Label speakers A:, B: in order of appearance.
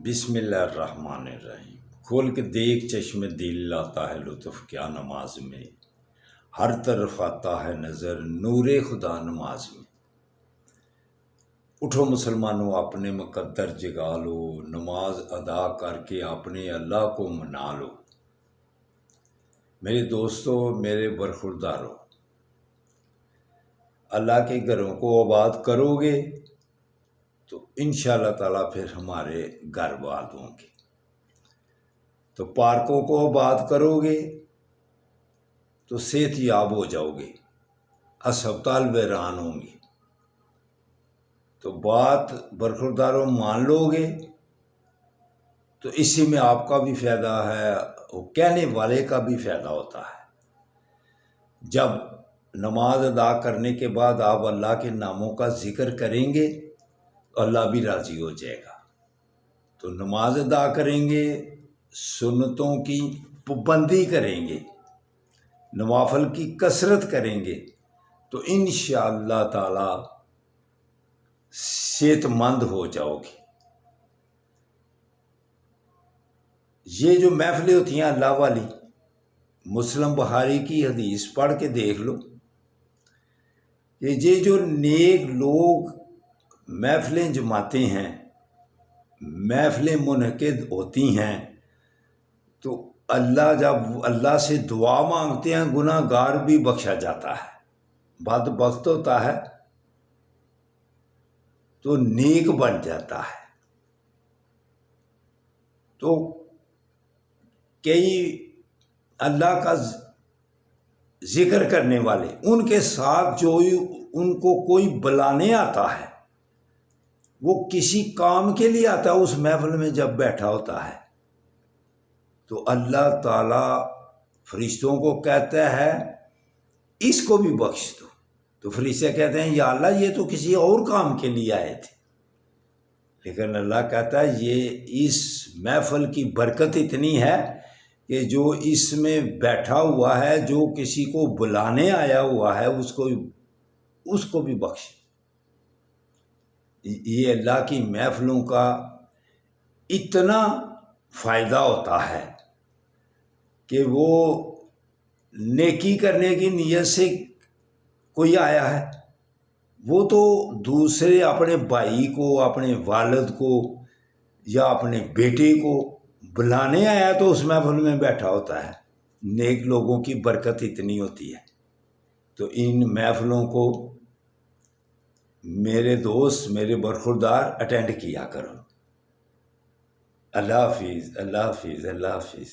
A: بسم اللہ الرحمن الرحیم۔ کھول کے دیکھ چشم دل، لاتا ہے لطف کیا نماز میں، ہر طرف آتا ہے نظر نور خدا نماز میں۔ اٹھو مسلمانوں اپنے مقدر جگا لو، نماز ادا کر کے اپنے اللہ کو منا لو۔ میرے دوستو، میرے برخوردارو، اللہ کے گھروں کو آباد کرو گے تو انشاءاللہ تعالیٰ پھر ہمارے گھر آباد ہوں گے۔ تو پارکوں کو آباد کرو گے تو صحت یاب ہو جاؤ گے، ہسپتال ویران ہوں گے۔ تو بات برخورداروں مان لو گے تو اسی میں آپ کا بھی فائدہ ہے، وہ کہنے والے کا بھی فائدہ ہوتا ہے۔ جب نماز ادا کرنے کے بعد آپ اللہ کے ناموں کا ذکر کریں گے تو اللہ بھی راضی ہو جائے گا۔ تو نماز ادا کریں گے، سنتوں کی پابندی کریں گے، نوافل کی کثرت کریں گے تو انشاءاللہ تعالی صحت مند ہو جاؤ گے۔ یہ جو محفلیں ہوتی ہیں اللہ والی، مسلم بخاری کی حدیث پڑھ کے دیکھ لو کہ یہ جو نیک لوگ محفلیں جماتے ہیں، محفلیں منعقد ہوتی ہیں، تو اللہ جب اللہ سے دعا مانگتے ہیں گناہ گار بھی بخشا جاتا ہے، بدبخت ہوتا ہے تو نیک بن جاتا ہے۔ تو کئی اللہ کا ذکر کرنے والے، ان کے ساتھ جو ان کو کوئی بلانے آتا ہے، وہ کسی کام کے لیے آتا ہے، اس محفل میں جب بیٹھا ہوتا ہے تو اللہ تعالیٰ فرشتوں کو کہتا ہے اس کو بھی بخش دو۔ تو فرشتے کہتے ہیں یا اللہ یہ تو کسی اور کام کے لیے آئے تھے، لیکن اللہ کہتا ہے یہ اس محفل کی برکت اتنی ہے کہ جو اس میں بیٹھا ہوا ہے، جو کسی کو بلانے آیا ہوا ہے، اس کو بھی بخش۔ یہ اللہ کی محفلوں کا اتنا فائدہ ہوتا ہے کہ وہ نیکی کرنے کی نیت سے کوئی آیا ہے، وہ تو دوسرے اپنے بھائی کو، اپنے والد کو یا اپنے بیٹے کو بلانے آیا تو اس محفل میں بیٹھا ہوتا ہے۔ نیک لوگوں کی برکت اتنی ہوتی ہے۔ تو ان محفلوں کو میرے دوست، میرے برخوردار اٹینڈ کیا کرو۔ اللہ حافظ، اللہ حافظ، اللہ حافظ۔